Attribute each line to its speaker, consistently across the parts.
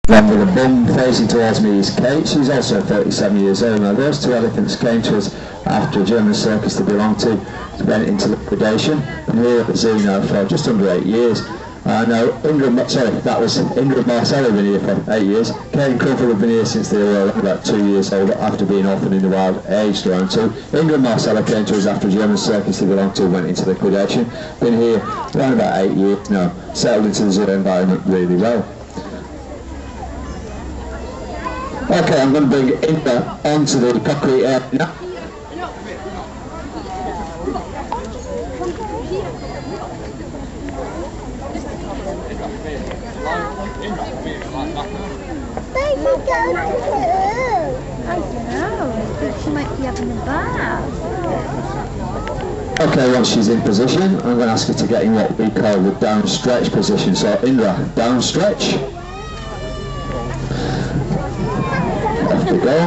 Speaker 1: Along with a bum facing towards me is Kate. She's also 37 years old. Now those two elephants came to us after a German circus they belonged to went into liquidation. And here at the zoo now for just under 8 years. Now that was Indra and Marcel have been here for 8 years. Kate and Crumple have been here since they were about 2 years old after being orphaned in the wild, aged around 2. Indra and Marcel came to us after a German circus they belonged to went into liquidation. Been here around about 8 years now, settled into the zoo environment really well. Okay, I'm going to bring Indra onto the concrete area now.
Speaker 2: Where you go to? I don't know. I think she might be having a bath.
Speaker 1: Okay, once she's in position, I'm going to ask her to get in what we call the down stretch position. So Indra, down stretch. Off we go.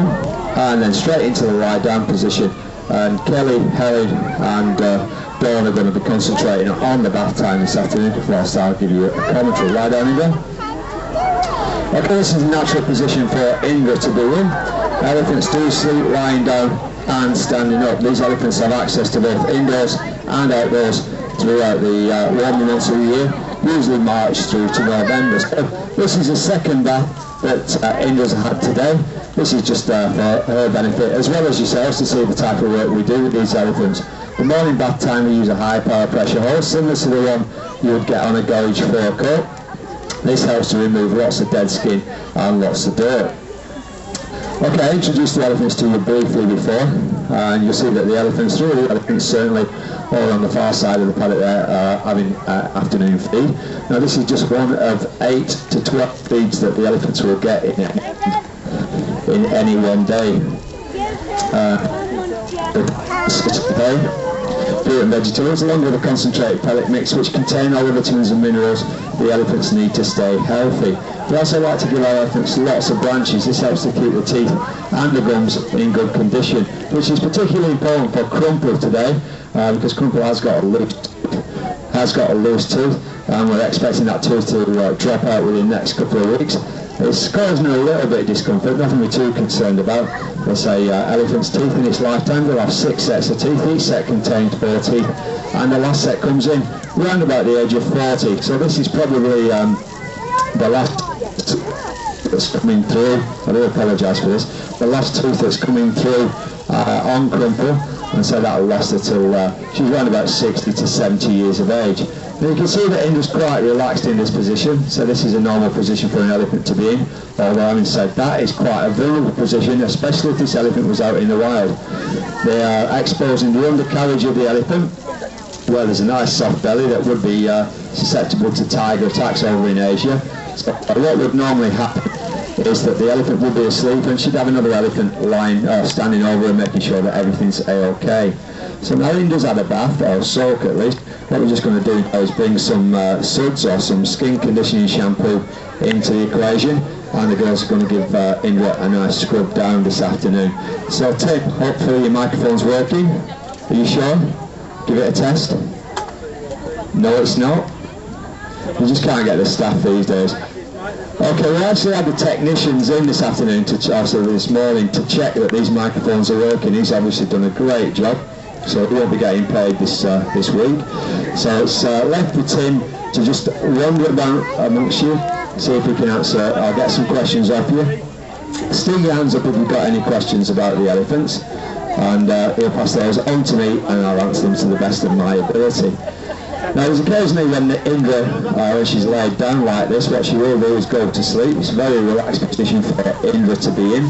Speaker 1: And then straight into the lie down position. And Kelly, Helen and Dawn are going to be concentrating on the bath time this afternoon, whilst I'll give you a commentary. Lie down, Indra. Okay, this is a natural position for Indra to be in. Elephants do sleep lying down and standing up. These elephants have access to both indoors and outdoors throughout the warmer months of the year, usually March through to November. So this is the second bath that Indra's had today. This is just for her benefit, as well as yourselves, to see the type of work we do with these elephants. The morning bath time we use a high power pressure hose, similar to the one you would get on a Gauge 4 coat. This helps to remove lots of dead skin and lots of dirt. Okay, I introduced the elephants to you briefly before, and you'll see that the elephants, three of the elephants certainly all on the far side of the paddock there, are having afternoon feed. Now this is just one of 8 to 12 feeds that the elephants will get in any one day. Fruit and vegetables, along with a concentrated pellet mix which contain all the vitamins and minerals the elephants need to stay healthy. We also like to give our elephants lots of branches. This helps to keep the teeth and the gums in good condition, which is particularly important for Crumple today, because Crumple has got a loose tooth, and we're expecting that tooth to drop out within the next couple of weeks. It's causing her a little bit of discomfort, nothing we're too concerned about. They say elephant's teeth in its lifetime, they'll have 6 sets of teeth. Each set contains 4 teeth, and the last set comes in around about the age of 40. So this is probably the last that's coming through. I do apologise for this. The last tooth that's coming through on Crumple, and so that'll last her till she's around about 60 to 70 years of age. Now you can see that Indra's quite relaxed in this position, so this is a normal position for an elephant to be in, although having said that, it's quite a vulnerable position, especially if this elephant was out in the wild. They are exposing the undercarriage of the elephant, where there's a nice soft belly that would be susceptible to tiger attacks over in Asia. So what would normally happen is that the elephant would be asleep and she'd have another elephant lying, standing over and making sure that everything's a-okay. So now Indra's had a bath, or soak at least. What we're just going to do now is bring some suds or some skin conditioning shampoo into the equation, and the girls are going to give Indra a nice scrub down this afternoon. So Tim, hopefully your microphone's working. Are you sure? Give it a test. No, it's not. You just can't get the staff these days. Okay, we actually had the technicians in this afternoon, this morning, to check that these microphones are working. He's obviously done a great job, so he won't be getting paid this week. So it's left with Tim to just wander about amongst you, see if we can answer or get some questions off you. Stick your hands up if you've got any questions about the elephants, and he'll pass those on to me and I'll answer them to the best of my ability. Now there's occasionally when Indra, when she's laid down like this, what she will do is go to sleep. It's a very relaxed position for Indra to be in,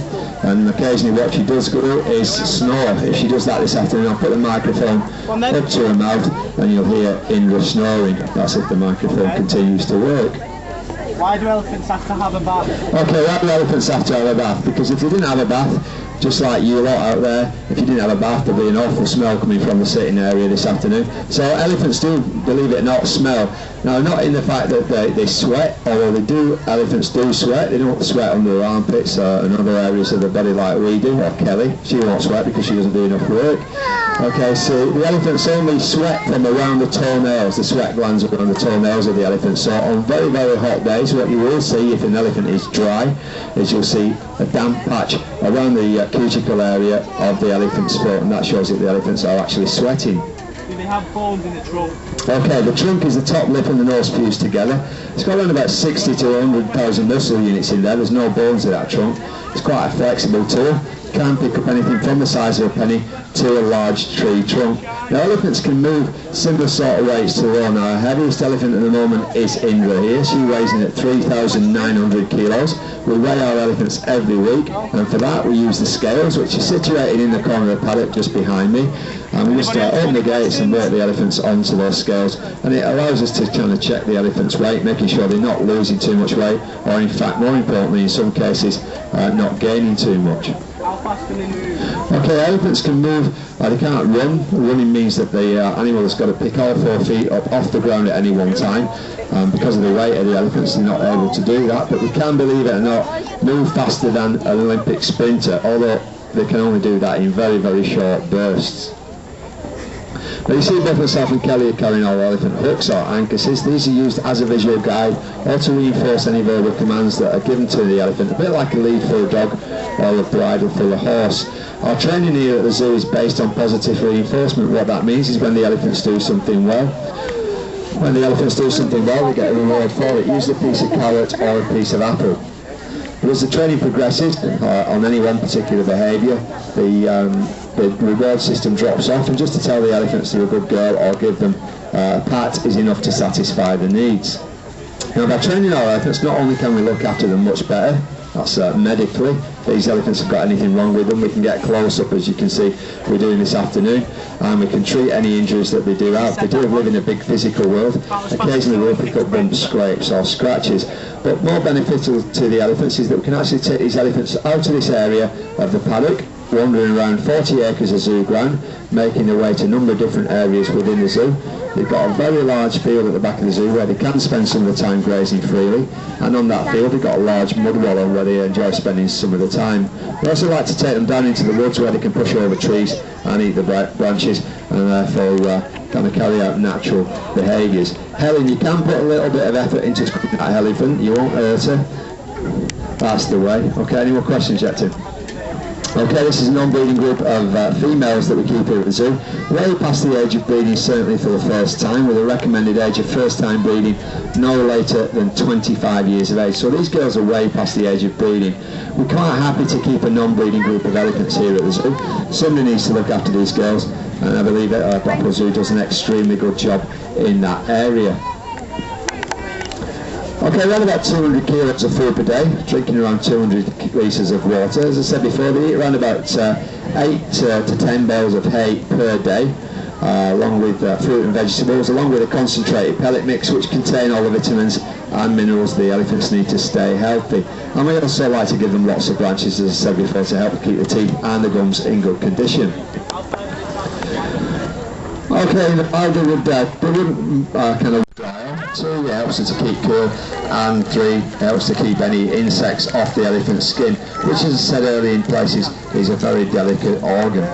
Speaker 1: and occasionally what she does do is snore. If she does that this afternoon, I'll put the microphone up to her mouth and you'll hear Indra snoring. That's if the microphone continues to work.
Speaker 3: Why do elephants have to have a bath?
Speaker 1: Okay, why do elephants have to have a bath? Because if they didn't have a bath, just like you lot out there, if you didn't have a bath, there'd be an awful smell coming from the sitting area this afternoon. So elephants do, believe it or not, smell. Now, not in the fact that they sweat, although elephants do sweat. They don't sweat under their armpits and other areas of the body like we do, or Kelly. She won't sweat because she doesn't do enough work. Okay, so the elephants only sweat from around the toenails, the sweat glands around the toenails of the elephant. So on very, very hot days, what you will see if an elephant is dry is you'll see a damp patch around the cuticle area of the elephant's foot, and that shows that the elephants are actually sweating.
Speaker 3: Do they have bones in the trunk?
Speaker 1: Okay, the trunk is the top lip and the nose fused together. It's got around about 60 to 100,000 muscle units in there. There's no bones in that trunk. It's quite a flexible tool. Can pick up anything from the size of a penny to a large tree trunk. Now, elephants can move similar sort of weights to their own. Our heaviest elephant at the moment is Indra here. She weighs in at 3,900 kilos. We weigh our elephants every week, and for that we use the scales, which are situated in the corner of the paddock just behind me. And we just open the gates and work the elephants onto those scales, and it allows us to kind of check the elephant's weight, making sure they're not losing too much weight, or in fact, more importantly, in some cases, not gaining too much.
Speaker 3: How fast can they move?
Speaker 1: Okay, elephants can move, they can't run. Running means that the animal has got to pick all 4 feet up off the ground at any one time. Because of the weight of the elephants, they're not able to do that, but they can, believe it or not, move faster than an Olympic sprinter, although they can only do that in very, very short bursts. Now, you see both myself and Kelly are carrying our elephant hooks or anchuses. These are used as a visual guide or to reinforce any verbal commands that are given to the elephant, a bit like a lead for a dog or a bridle for a horse. Our training here at the zoo is based on positive reinforcement. What that means is when the elephants do something well, they get a reward for it, usually a piece of carrot or a piece of apple. But as the training progresses on any one particular behaviour, the reward system drops off, and just to tell the elephants they're a good girl or give them a pat is enough to satisfy the needs. Now, by training our elephants, not only can we look after them much better, that's medically. If these elephants have got anything wrong with them, we can get close up, as you can see we're doing this afternoon, and we can treat any injuries that they do have. They do live in a big physical world. Occasionally we'll pick up bumps, scrapes or scratches, but more beneficial to the elephants is that we can actually take these elephants out of this area of the paddock, wandering around 40 acres of zoo ground, making their way to a number of different areas within the zoo. They've got a very large field at the back of the zoo where they can spend some of the time grazing freely, and on that field they've got a large mud wallow where they enjoy spending some of the time. We also like to take them down into the woods where they can push over trees and eat the branches, and therefore kind of carry out natural behaviours. Helen, you can put a little bit of effort into that elephant, you won't hurt her. That's the way. Okay, any more questions yet, Tim? Okay, this is a non-breeding group of females that we keep here at the zoo, way past the age of breeding, certainly for the first time, with a recommended age of first time breeding no later than 25 years of age. So these girls are way past the age of breeding. We're quite happy to keep a non-breeding group of elephants here at the zoo. Somebody needs to look after these girls, and I believe that Blackpool Zoo does an extremely good job in that area. Okay, around about 200 kilos of food per day, drinking around 200 litres of water. As I said before, they eat around about 8 to 10 bales of hay per day, along with fruit and vegetables, along with a concentrated pellet mix which contain all the vitamins and minerals the elephants need to stay healthy. And we also like to give them lots of branches, as I said before, to help keep the teeth and the gums in good condition. Okay, the powder would kind of dry out. 2, it helps it to keep cool, and 3, it helps to keep any insects off the elephant's skin, which, as I said earlier, in places is a very delicate organ.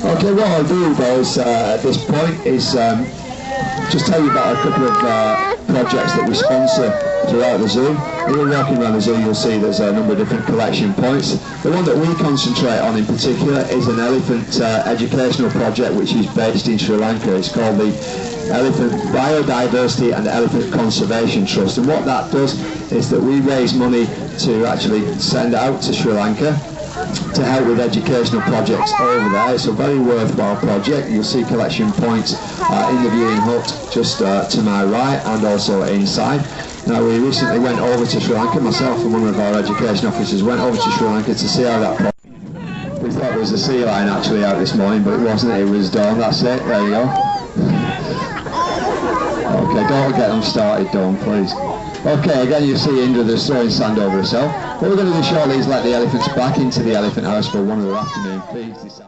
Speaker 1: Okay, what I'll do though is, at this point is just tell you about a couple of projects that we sponsor throughout the zoo. When you're walking around the zoo, you'll see there's a number of different collection points. The one that we concentrate on in particular is an elephant educational project which is based in Sri Lanka. It's called the Elephant Biodiversity and Elephant Conservation Trust, and what that does is that we raise money to actually send out to Sri Lanka to help with educational projects over there. It's a very worthwhile project. You'll see collection points in the viewing hut just to my right and also inside. Now, we recently went over to Sri Lanka, myself and one of our education officers went over to Sri Lanka to see how that project. We thought there was a sea lion actually out this morning, but it wasn't. It was Dawn. That's it. There you go. Okay, don't get them started, Dawn, please. Okay, again you see Indra that's throwing sand over herself. What we're going to do shortly is let the elephants back into the elephant house for one of their afternoon feeds.